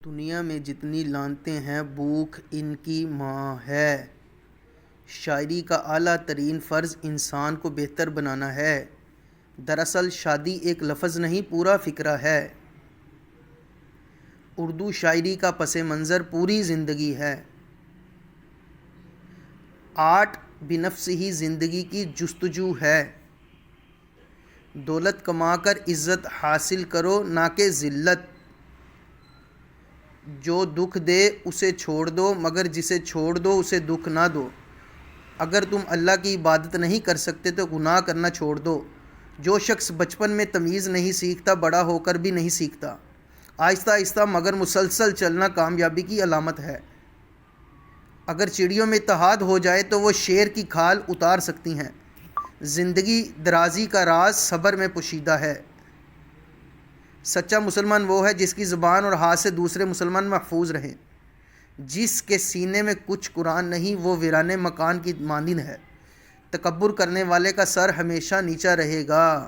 دنیا میں جتنی لعنتیں ہیں بھوک ان کی ماں ہے۔ شاعری کا اعلیٰ ترین فرض انسان کو بہتر بنانا ہے۔ دراصل شادی ایک لفظ نہیں پورا فکرہ ہے۔ اردو شاعری کا پس منظر پوری زندگی ہے۔ آرٹ بنفس ہی زندگی کی جستجو ہے۔ دولت کما کر عزت حاصل کرو نہ کہ ذلت۔ جو دکھ دے اسے چھوڑ دو مگر جسے چھوڑ دو اسے دکھ نہ دو۔ اگر تم اللہ کی عبادت نہیں کر سکتے تو گناہ کرنا چھوڑ دو۔ جو شخص بچپن میں تمیز نہیں سیکھتا بڑا ہو کر بھی نہیں سیکھتا۔ آہستہ آہستہ مگر مسلسل چلنا کامیابی کی علامت ہے۔ اگر چڑیوں میں اتحاد ہو جائے تو وہ شیر کی کھال اتار سکتی ہیں۔ زندگی درازی کا راز صبر میں پوشیدہ ہے۔ سچا مسلمان وہ ہے جس کی زبان اور ہاتھ سے دوسرے مسلمان محفوظ رہیں۔ جس کے سینے میں کچھ قرآن نہیں وہ ویرانے مکان کی مانند ہے۔ تکبر کرنے والے کا سر ہمیشہ نیچا رہے گا۔